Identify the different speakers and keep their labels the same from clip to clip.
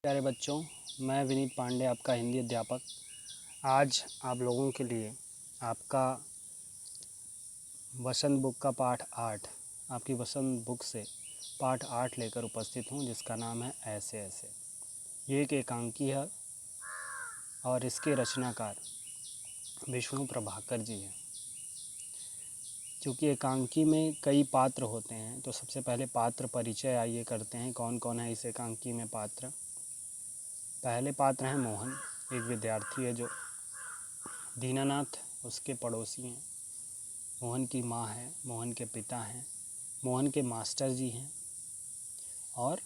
Speaker 1: प्यारे बच्चों, मैं विनीत पांडे आपका हिंदी अध्यापक आज आप लोगों के लिए आपका वसंत बुक का पाठ 8 आपकी वसंत बुक से पाठ 8 लेकर उपस्थित हूँ, जिसका नाम है ऐसे ऐसे। ये एक एकांकी है और इसके रचनाकार विष्णु प्रभाकर जी हैं। क्योंकि एकांकी में कई पात्र होते हैं, तो सबसे पहले पात्र परिचय आइए करते हैं। कौन कौन है इस एकांकी में पात्र। पहले पात्र हैं मोहन, एक विद्यार्थी है जो दीनानाथ उसके पड़ोसी हैं। मोहन की माँ है, मोहन के पिता हैं, मोहन के मास्टर जी हैं और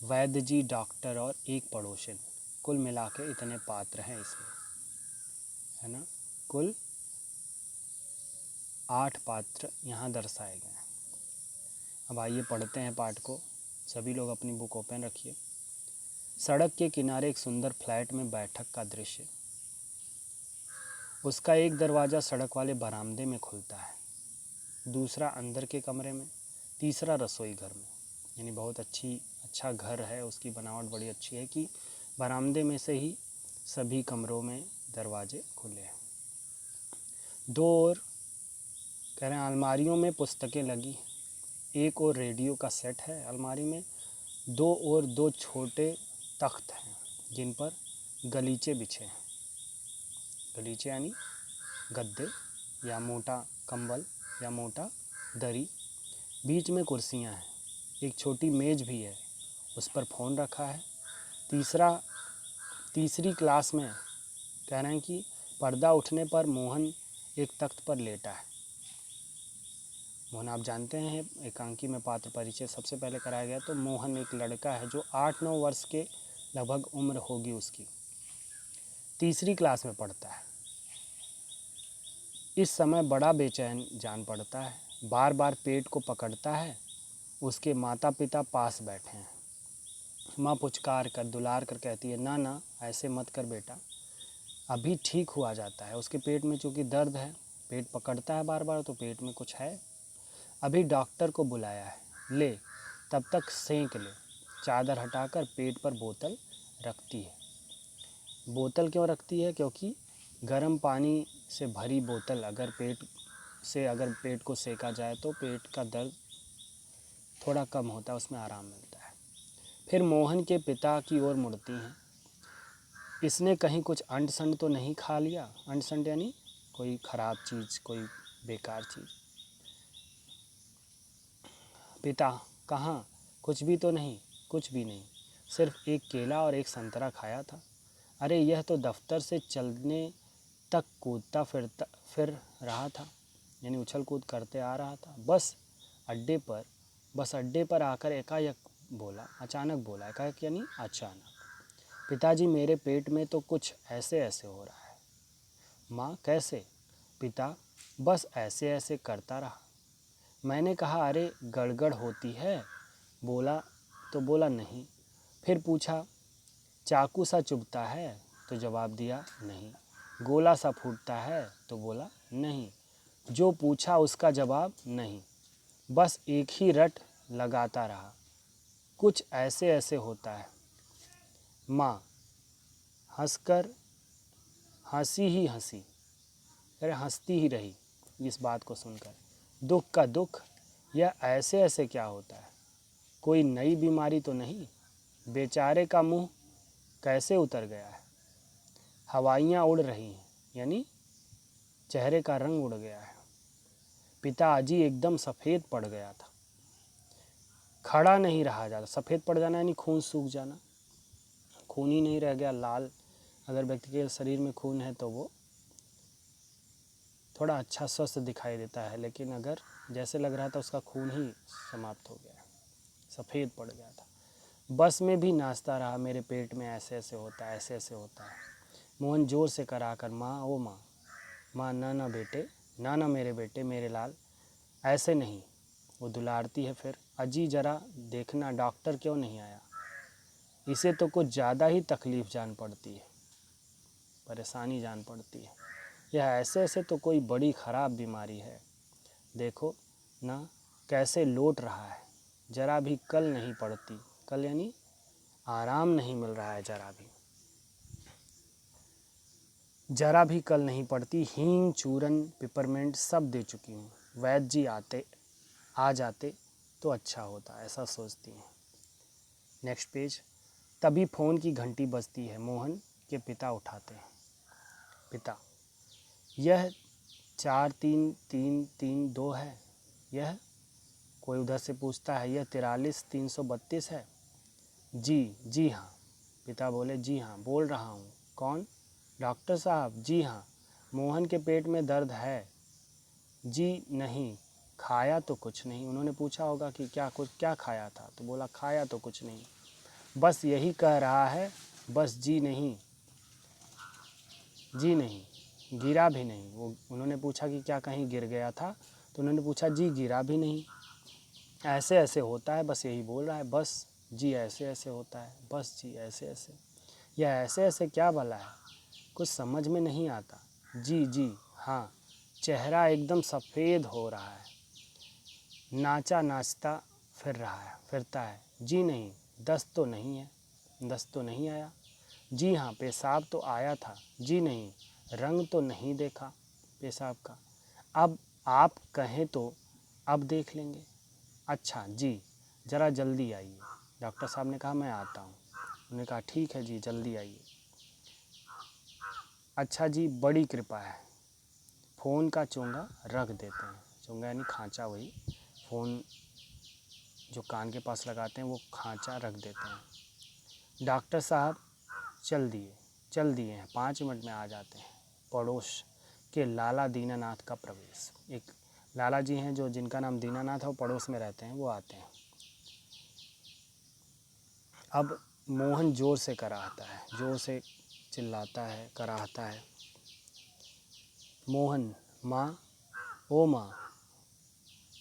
Speaker 1: वैद्य जी, डॉक्टर और एक पड़ोसन। कुल मिला के इतने पात्र हैं इसमें, है ना। कुल 8 पात्र यहाँ दर्शाए गए हैं। अब आइए पढ़ते हैं पाठ को। सभी लोग अपनी बुक ओपन रखिए। सड़क के किनारे एक सुंदर फ्लैट में बैठक का दृश्य। उसका एक दरवाज़ा सड़क वाले बरामदे में खुलता है, दूसरा अंदर के कमरे में, तीसरा रसोई घर में। यानी बहुत अच्छा घर है, उसकी बनावट बड़ी अच्छी है कि बरामदे में से ही सभी कमरों में दरवाजे खुले हैं। दो और कह रहे हैं अलमारियों में पुस्तकें लगी हैं। एक और रेडियो का सेट है अलमारी में। दो और 2 छोटे तख्त हैं जिन पर गलीचे बिछे हैं। गलीचे यानी गद्दे या मोटा कंबल या मोटा दरी। बीच में कुर्सियां हैं। एक छोटी मेज भी है, उस पर फ़ोन रखा है। तीसरी क्लास में कह रहे हैं कि पर्दा उठने पर मोहन एक तख्त पर लेटा है। मोहन आप जानते हैं एकांकी में पात्र परिचय सबसे पहले कराया गया। तो मोहन एक लड़का है जो 8-9 वर्ष के लगभग उम्र होगी उसकी। तीसरी क्लास में पढ़ता है। इस समय बड़ा बेचैन जान पड़ता है, बार बार पेट को पकड़ता है। उसके माता पिता पास बैठे हैं। माँ पुचकार कर दुलार कर कहती है, ना ना ऐसे मत कर बेटा, अभी ठीक हुआ जाता है। उसके पेट में चूँकि दर्द है, पेट पकड़ता है बार बार, तो पेट में कुछ है। अभी डॉक्टर को बुलाया है, ले तब तक सेंक ले। चादर हटाकर पेट पर बोतल रखती है। बोतल क्यों रखती है? क्योंकि गर्म पानी से भरी बोतल अगर पेट को सेका जाए तो पेट का दर्द थोड़ा कम होता है, उसमें आराम मिलता है। फिर मोहन के पिता की ओर मुड़ती हैं। इसने कहीं कुछ अंट संट तो नहीं खा लिया? अंट संट यानी कोई ख़राब चीज़, कोई बेकार चीज़। पिता, कहाँ? कुछ भी तो नहीं। कुछ भी नहीं, सिर्फ एक केला और एक संतरा खाया था। अरे यह तो दफ्तर से चलने तक कूदता फिर रहा था, यानी उछल कूद करते आ रहा था। बस अड्डे पर आकर अचानक बोला। एकाएक यानी अचानक, पिताजी मेरे पेट में तो कुछ ऐसे ऐसे हो रहा है। माँ, कैसे? पिता, बस ऐसे ऐसे करता रहा। मैंने कहा, अरे गड़गड़ होती है? बोला नहीं। फिर पूछा, चाकू सा चुभता है? तो जवाब दिया नहीं। गोला सा फूटता है? तो बोला नहीं। जो पूछा उसका जवाब नहीं, बस एक ही रट लगाता रहा, कुछ ऐसे ऐसे होता है। माँ हंसकर हंसती ही रही इस बात को सुनकर। दुख का दुख, यह ऐसे ऐसे क्या होता है? कोई नई बीमारी तो नहीं? बेचारे का मुंह कैसे उतर गया है? हवाइयाँ उड़ रही हैं, यानी चेहरे का रंग उड़ गया है। पिताजी एकदम सफ़ेद पड़ गया था, खड़ा नहीं रहा जाता। सफ़ेद पड़ जाना यानी खून सूख जाना, खून ही नहीं रह गया लाल। अगर व्यक्ति के शरीर में खून है तो वो थोड़ा अच्छा स्वस्थ दिखाई देता है, लेकिन अगर जैसे लग रहा था उसका खून ही समाप्त हो गया, सफ़ेद पड़ गया था। बस में भी नाचता रहा, मेरे पेट में ऐसे ऐसे होता है, ऐसे ऐसे होता है। मोहन जोर से कराकर, माँ ओ माँ, माँ ना बेटे, ना मेरे बेटे, मेरे लाल, ऐसे नहीं। वो दुलारती है। फिर, अजी जरा देखना डॉक्टर क्यों नहीं आया? इसे तो कुछ ज़्यादा ही तकलीफ़ जान पड़ती है, परेशानी जान पड़ती है। यह ऐसे ऐसे तो कोई बड़ी ख़राब बीमारी है। देखो ना कैसे लौट रहा है, ज़रा भी कल नहीं पड़ती। कल यानी आराम नहीं मिल रहा है जरा भी कल नहीं पड़ती। हींग, चूरन, पिपरमेंट सब दे चुकी हूँ। वैद्य जी आ जाते तो अच्छा होता, ऐसा सोचती हैं। Next page. तभी फ़ोन की घंटी बजती है। मोहन के पिता उठाते हैं। पिता, यह 43332 है। यह कोई उधर से पूछता है, यह 43332 है। जी हाँ। पिता बोले, जी हाँ बोल रहा हूँ। कौन? डॉक्टर साहब। जी हाँ। मोहन के पेट में दर्द है? जी नहीं। खाया तो कुछ नहीं। उन्होंने पूछा होगा कि क्या खाया था, तो बोला खाया तो कुछ नहीं, बस यही कह रहा है, बस जी नहीं, गिरा भी नहीं। उन्होंने पूछा कि क्या कहीं गिर गया था, तो उन्होंने पूछा जी गिरा भी नहीं, ऐसे ऐसे होता है, बस यही बोल रहा है, बस जी ऐसे ऐसे होता है, बस जी ऐसे ऐसे। यह ऐसे ऐसे क्या भला है, कुछ समझ में नहीं आता। जी हाँ। चेहरा एकदम सफ़ेद हो रहा है, नाचता फिरता है। जी नहीं, दस्त तो नहीं आया। जी हाँ, पेशाब तो आया था। जी नहीं, रंग तो नहीं देखा पेशाब का। अब आप कहें तो अब देख लेंगे। अच्छा जी, ज़रा जल्दी आइए। डॉक्टर साहब ने कहा मैं आता हूँ। उन्होंने कहा ठीक है जी, जल्दी आइए। अच्छा जी, बड़ी कृपा है। फ़ोन का चोंगा रख देते हैं। चोंगा यानी खांचा, वही फ़ोन जो कान के पास लगाते हैं वो खांचा रख देते हैं। डॉक्टर साहब चल दिए हैं, 5 मिनट में आ जाते हैं। पड़ोस के लाला दीनानाथ का प्रवेश। एक लाला जी हैं जो जिनका नाम दीनानाथ है, वो पड़ोस में रहते हैं, वो आते हैं। अब मोहन ज़ोर से कराहता है, ज़ोर से चिल्लाता है, कराहता है। मोहन, माँ, ओ माँ।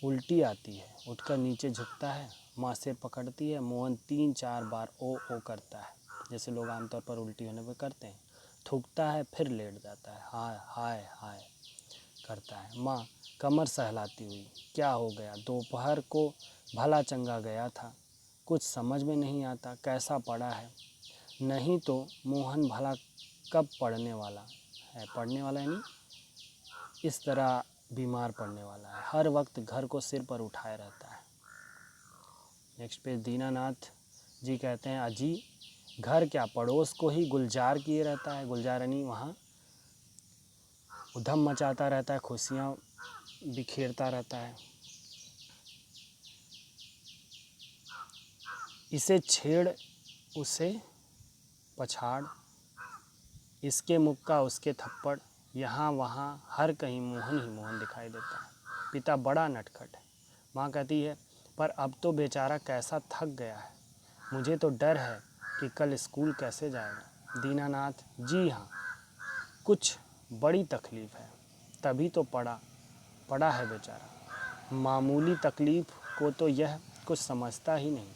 Speaker 1: उल्टी आती है, उठकर नीचे झुकता है। माँ सिर पकड़ती है। मोहन 3-4 बार ओ करता है, जैसे लोग आमतौर पर उल्टी होने पर करते हैं। थूकता है, फिर लेट जाता है। हाय हाय हाय करता है। माँ कमर सहलाती हुई, क्या हो गया? दोपहर को भला चंगा गया था, कुछ समझ में नहीं आता, कैसा पड़ा है? नहीं तो मोहन भला कब पढ़ने वाला यानी इस तरह बीमार पड़ने वाला है, हर वक्त घर को सिर पर उठाए रहता है। Next page. दीनानाथ जी कहते हैं, अजी घर क्या, पड़ोस को ही गुलजार किए रहता है। गुलजार यानी वहाँ उधम मचाता रहता है, खुशियाँ बिखेरता रहता है। इसे छेड़ उसे पछाड़, इसके मुक्का उसके थप्पड़, यहाँ वहाँ हर कहीं मोहन ही मोहन दिखाई देता है। पिता बड़ा नटखट है। माँ कहती है, पर अब तो बेचारा कैसा थक गया है, मुझे तो डर है कि कल स्कूल कैसे जाएगा। दीनानाथ, जी हाँ, कुछ बड़ी तकलीफ़ है, तभी तो पड़ा है बेचारा। मामूली तकलीफ़ को तो यह कुछ समझता ही नहीं,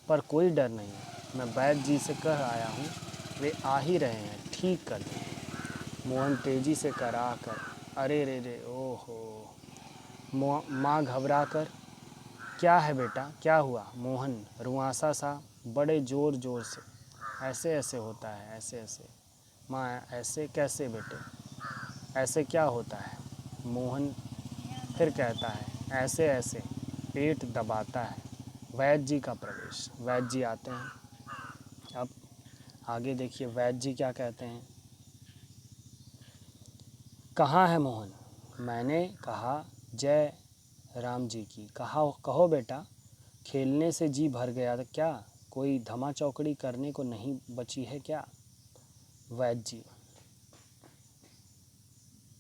Speaker 1: पर कोई डर नहीं, मैं वैद्य जी से कह आया हूँ, वे आ ही रहे हैं, ठीक कर दें। मोहन तेज़ी से करा कर, अरे रे ओहो। माँ घबरा कर, क्या है बेटा, क्या हुआ? मोहन रुआंसा सा, बड़े ज़ोर से, ऐसे ऐसे होता है, ऐसे ऐसे। माँ ऐसे कैसे बेटे, ऐसे क्या होता है? मोहन फिर कहता है, ऐसे ऐसे पेट दबाता है। वैद्य जी का प्रवेश। वैद्य जी आते हैं। अब आगे देखिए वैद्य जी क्या कहते हैं। कहाँ है मोहन? मैंने कहा जय राम जी की, कहो बेटा, खेलने से जी भर गया था क्या? कोई धमा चौकड़ी करने को नहीं बची है क्या? वैद्य जी।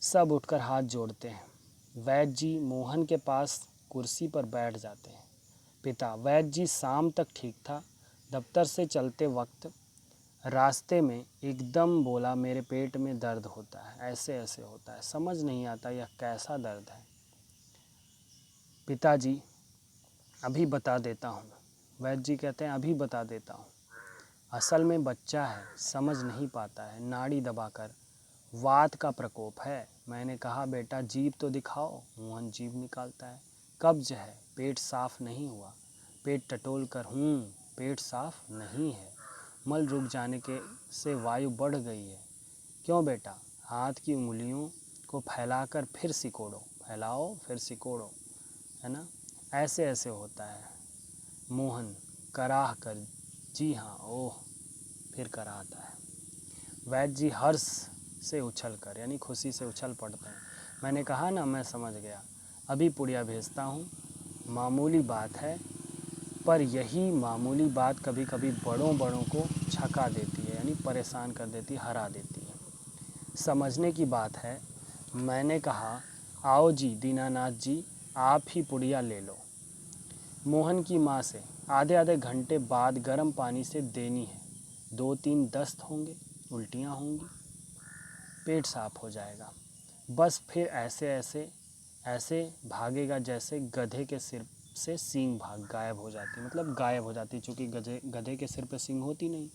Speaker 1: सब उठकर हाथ जोड़ते हैं। वैद्य जी मोहन के पास कुर्सी पर बैठ जाते हैं। पिता, वैद्य जी शाम तक ठीक था, दफ्तर से चलते वक्त रास्ते में एकदम बोला, मेरे पेट में दर्द होता है, ऐसे ऐसे होता है, समझ नहीं आता यह कैसा दर्द है। पिताजी, अभी बता देता हूँ। वैद्य जी कहते हैं, अभी बता देता हूँ। असल में बच्चा है, समझ नहीं पाता है, नाड़ी दबाकर वात का प्रकोप है। मैंने कहा बेटा जीभ तो दिखाओ। मोहन जीभ निकालता है। कब्ज है, पेट साफ नहीं हुआ। पेट टटोल कर पेट साफ नहीं है, मल रुक जाने के से वायु बढ़ गई है। क्यों बेटा? हाथ की उंगलियों को फैलाकर फिर सिकोड़ो, फैलाओ फिर सिकोड़ो, है ना, ऐसे ऐसे होता है। मोहन कराह कर, जी हाँ, ओह, फिर कराहता है। वैद्य जी हर्ष से उछल कर, यानी खुशी से उछल पड़ते हैं। मैंने कहा ना, मैं समझ गया, अभी पुड़िया भेजता हूँ। मामूली बात है, पर यही मामूली बात कभी कभी बड़ों बड़ों को छका देती है, यानी परेशान कर देती है, हरा देती है। समझने की बात है। मैंने कहा, आओ जी दीनानाथ जी, आप ही पुड़िया ले लो। मोहन की माँ से आधे आधे घंटे बाद गर्म पानी से देनी है। 2-3 दस्त होंगे, उल्टियाँ होंगी, पेट साफ हो जाएगा। बस फिर ऐसे ऐसे ऐसे भागेगा जैसे गधे के सिर से सींग भाग गायब हो जाती, मतलब गायब हो जाती, चूँकि गधे के सिर पे सींग होती नहीं,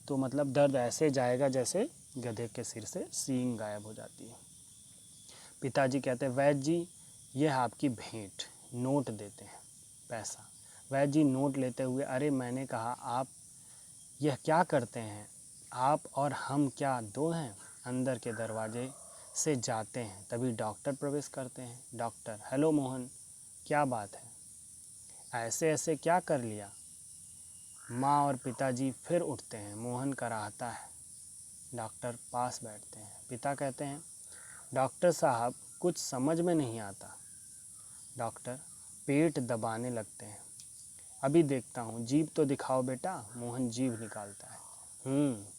Speaker 1: तो मतलब दर्द ऐसे जाएगा जैसे गधे के सिर से सींग गायब हो जाती है। पिताजी कहते हैं, वैद्य जी यह आपकी भेंट, नोट देते हैं, पैसा। वैद्य जी नोट लेते हुए, अरे मैंने कहा आप यह क्या करते हैं? आप और हम क्या दो हैं? अंदर के दरवाजे से जाते हैं, तभी डॉक्टर प्रवेश करते हैं। डॉक्टर, हेलो मोहन, क्या बात है? ऐसे ऐसे क्या कर लिया? माँ और पिताजी फिर उठते हैं। मोहन कराहता है। डॉक्टर पास बैठते हैं। पिता कहते हैं, डॉक्टर साहब कुछ समझ में नहीं आता। डॉक्टर पेट दबाने लगते हैं। अभी देखता हूँ, जीभ तो दिखाओ बेटा। मोहन जीभ निकालता है।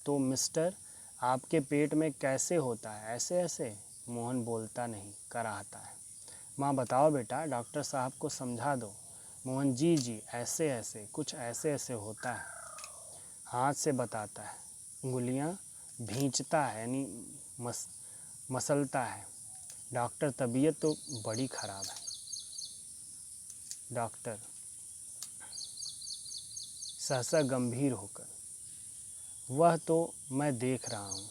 Speaker 1: तो मिस्टर, आपके पेट में कैसे होता है? ऐसे ऐसे? मोहन बोलता नहीं, कराहता है। माँ बताओ बेटा, डॉक्टर साहब को समझा दो। मोहन, जी जी, ऐसे ऐसे, कुछ ऐसे ऐसे होता है। हाथ से बताता है, उंगलियाँ भींचता है, यानी मसलता है। डॉक्टर तबीयत तो बड़ी ख़राब है। डॉक्टर सहसा गंभीर होकर, वह तो मैं देख रहा हूँ,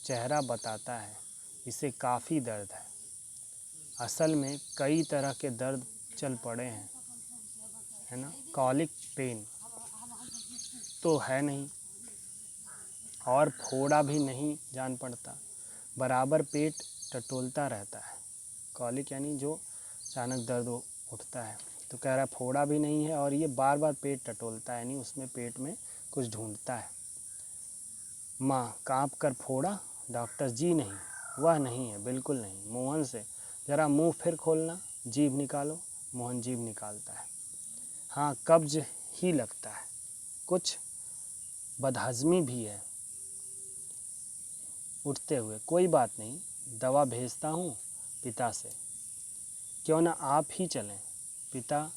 Speaker 1: चेहरा बताता है इसे काफ़ी दर्द है। असल में कई तरह के दर्द चल पड़े हैं, है ना, कॉलिक पेन तो है नहीं, और फोड़ा भी नहीं जान पड़ता, बराबर पेट टटोलता रहता है। कॉलिक यानी जो अचानक दर्द उठता है, तो कह रहा है फोड़ा भी नहीं है और ये बार बार पेट टटोलता है, यानी उसमें पेट में कुछ ढूंढता है। माँ काँप कर, फोड़ा? डॉक्टर, जी नहीं, वह नहीं है, बिल्कुल नहीं। मोहन से, ज़रा मुंह फिर खोलना, जीभ निकालो। मोहन जीभ निकालता है। हाँ, कब्ज ही लगता है, कुछ बदहज़मी भी है। उठते हुए, कोई बात नहीं, दवा भेजता हूँ पिता से, क्यों ना आप ही चलें? पिता,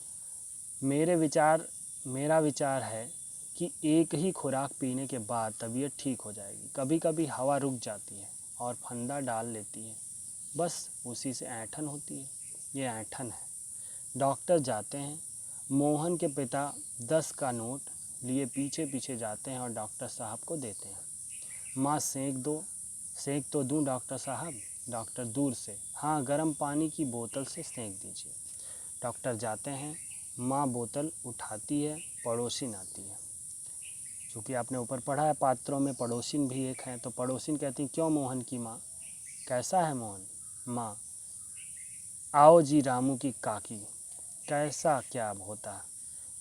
Speaker 1: मेरा विचार है कि एक ही खुराक पीने के बाद तबीयत ठीक हो जाएगी। कभी कभी हवा रुक जाती है और फंदा डाल लेती है, बस उसी से ऐंठन होती है। ये ऐंठन है। डॉक्टर जाते हैं। मोहन के पिता 10 का नोट लिए पीछे पीछे जाते हैं और डॉक्टर साहब को देते हैं। माँ, सेंक तो दूँ डॉक्टर साहब? डॉक्टर दूर से, हाँ, गर्म पानी की बोतल से सेंक दीजिए। डॉक्टर जाते हैं। माँ बोतल उठाती है, पड़ोसिन आती है। चूँकि आपने ऊपर पढ़ा है पात्रों में पड़ोसिन भी एक हैं, तो पड़ोसिन कहती, क्यों मोहन की माँ, कैसा है मोहन? माँ, आओ जी रामू की काकी, कैसा क्या होता,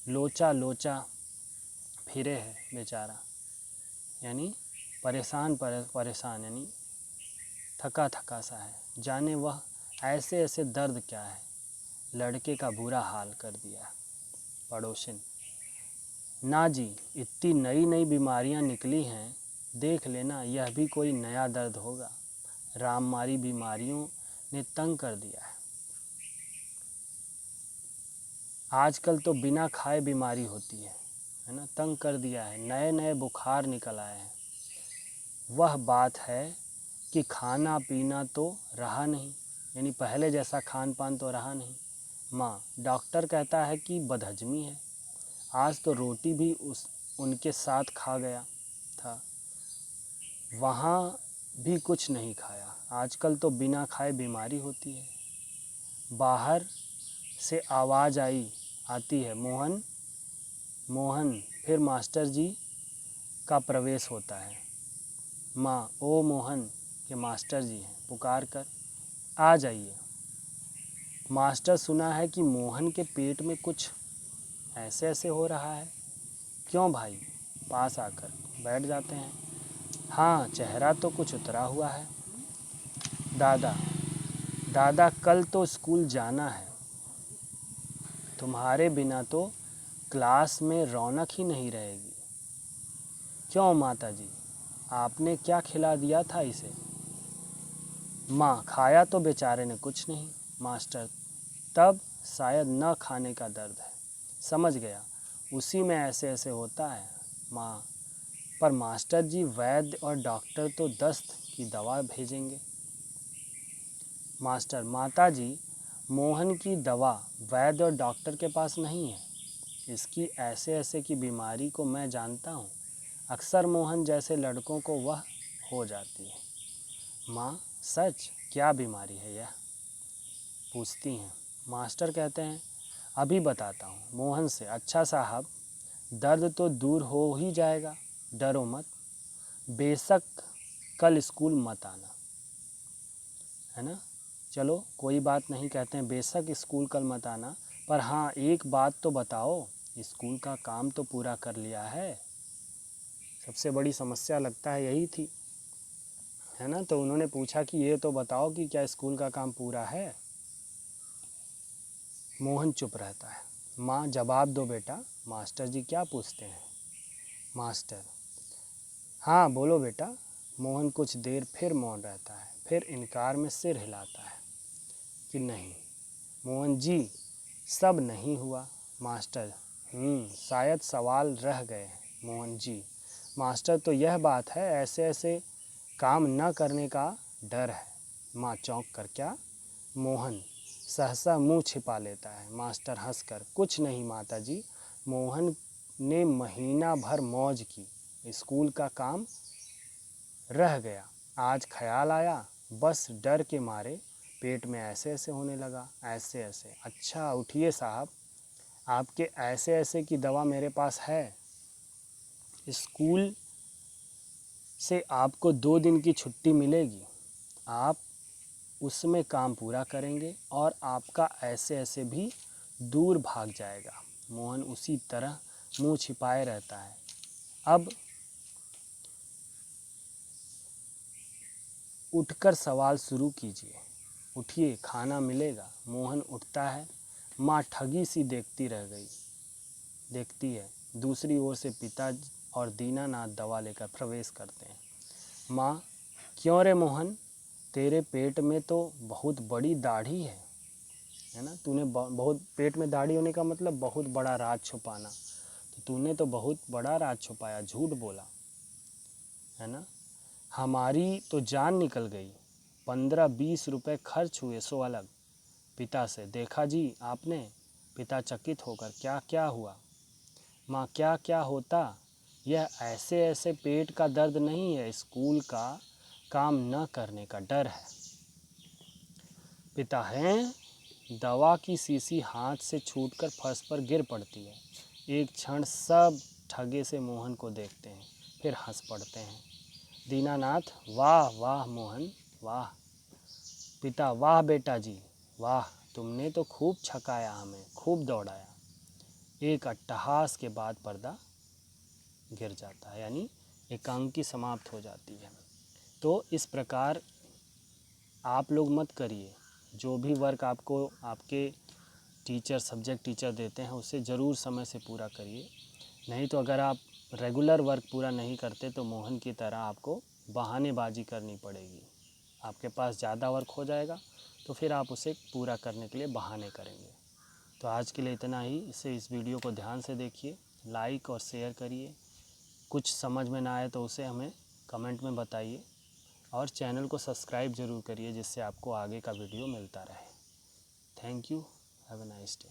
Speaker 1: लोचा लोचा फिरे है बेचारा, यानी परेशान, यानी थका थका सा है। जाने वह ऐसे ऐसे दर्द क्या है, लड़के का बुरा हाल कर दिया। पड़ोसिन, ना जी, इतनी नई नई बीमारियां निकली हैं, देख लेना, यह भी कोई नया दर्द होगा। राममारी बीमारियों ने तंग कर दिया है। आजकल तो बिना खाए बीमारी होती है ना, तंग कर दिया है, नए नए बुखार निकल आए हैं। वह बात है कि खाना पीना तो रहा नहीं, यानी पहले जैसा खान पान तो रहा नहीं। माँ, डॉक्टर कहता है कि बदहजमी है, आज तो रोटी भी उनके साथ खा गया था, वहाँ भी कुछ नहीं खाया। आजकल तो बिना खाए बीमारी होती है। बाहर से आवाज़ आती है, मोहन मोहन। फिर मास्टर जी का प्रवेश होता है। माँ, ओ मोहन के मास्टर जी हैं, पुकार कर आ जाइए। मास्टर, सुना है कि मोहन के पेट में कुछ ऐसे ऐसे हो रहा है। क्यों भाई? पास आकर बैठ जाते हैं। हाँ, चेहरा तो कुछ उतरा हुआ है। दादा, दादा कल तो स्कूल जाना है। तुम्हारे बिना तो क्लास में रौनक ही नहीं रहेगी। क्यों माता जी, आपने क्या खिला दिया था इसे? माँ, खाया तो बेचारे ने कुछ नहीं। मास्टर, तब शायद न खाने का दर्द है। समझ गया, उसी में ऐसे ऐसे होता है। माँ, पर मास्टर जी वैद्य और डॉक्टर तो दस्त की दवा भेजेंगे। मास्टर, माता जी, मोहन की दवा वैद्य और डॉक्टर के पास नहीं है। इसकी ऐसे ऐसे की बीमारी को मैं जानता हूँ। अक्सर मोहन जैसे लड़कों को वह हो जाती है। माँ, सच? क्या बीमारी है यह? पूछती हैं। मास्टर कहते हैं, अभी बताता हूँ मोहन से। अच्छा साहब, दर्द तो दूर हो ही जाएगा, डरो मत। बेशक कल स्कूल मत आना, है ना। चलो कोई बात नहीं, कहते हैं बेशक स्कूल कल मत आना, पर हाँ एक बात तो बताओ, स्कूल का काम तो पूरा कर लिया है? सबसे बड़ी समस्या लगता है यही थी, है ना। तो उन्होंने पूछा कि ये तो बताओ कि क्या स्कूल का काम पूरा है। मोहन चुप रहता है। माँ, जवाब दो बेटा, मास्टर जी क्या पूछते हैं? मास्टर, हाँ बोलो बेटा। मोहन कुछ देर फिर मौन रहता है, फिर इनकार में सिर हिलाता है कि नहीं। मोहन जी, सब नहीं हुआ। मास्टर, शायद सवाल रह गए हैं। मोहन जी, मास्टर तो यह बात है, ऐसे ऐसे काम न करने का डर है। माँ चौंक कर, क्या? मोहन सहसा मुंह छिपा लेता है। मास्टर हंसकर, कुछ नहीं माता जी, मोहन ने महीना भर मौज की, स्कूल का काम रह गया। आज ख्याल आया, बस डर के मारे पेट में ऐसे ऐसे होने लगा, ऐसे ऐसे। अच्छा उठिए साहब, आपके ऐसे ऐसे की दवा मेरे पास है। स्कूल से आपको 2 दिन की छुट्टी मिलेगी। आप उसमें काम पूरा करेंगे और आपका ऐसे ऐसे भी दूर भाग जाएगा। मोहन उसी तरह मुंह छिपाए रहता है। अब उठकर सवाल शुरू कीजिए। उठिए, खाना मिलेगा। मोहन उठता है। माँ ठगी सी देखती है। दूसरी ओर से पिता और दीनानाथ दवा लेकर प्रवेश करते हैं। माँ, क्यों रे मोहन, तेरे पेट में तो बहुत बड़ी दाढ़ी है ना। तूने बहुत, पेट में दाढ़ी होने का मतलब बहुत बड़ा राज छुपाना। तो तूने तो बहुत बड़ा राज छुपाया, झूठ बोला, है ना। हमारी तो जान निकल गई, 15-20 रुपए खर्च हुए सो अलग। पिता से, देखा जी आपने? पिता चकित होकर, क्या क्या हुआ? माँ, क्या क्या होता? यह ऐसे ऐसे पेट का दर्द नहीं है, स्कूल का काम न करने का डर है। पिता, हैं? दवा की शीशी हाथ से छूटकर फर्श पर गिर पड़ती है। एक क्षण सब ठगे से मोहन को देखते हैं, फिर हंस पड़ते हैं। दीनानाथ, वाह वाह मोहन, वाह। पिता, वाह बेटा जी, वाह, तुमने तो खूब छकाया, हमें खूब दौड़ाया। एक अट्टहास के बाद पर्दा गिर जाता है, यानी एकांकी समाप्त हो जाती है। तो इस प्रकार आप लोग मत करिए। जो भी वर्क आपको आपके टीचर, सब्जेक्ट टीचर देते हैं, उसे ज़रूर समय से पूरा करिए। नहीं तो अगर आप रेगुलर वर्क पूरा नहीं करते तो मोहन की तरह आपको बहानेबाजी करनी पड़ेगी। आपके पास ज़्यादा वर्क हो जाएगा तो फिर आप उसे पूरा करने के लिए बहाने करेंगे। तो आज के लिए इतना ही। इस वीडियो को ध्यान से देखिए, लाइक और शेयर करिए। कुछ समझ में ना आए तो उसे हमें कमेंट में बताइए और चैनल को सब्सक्राइब ज़रूर करिए, जिससे आपको आगे का वीडियो मिलता रहे। Thank you. Have a nice day.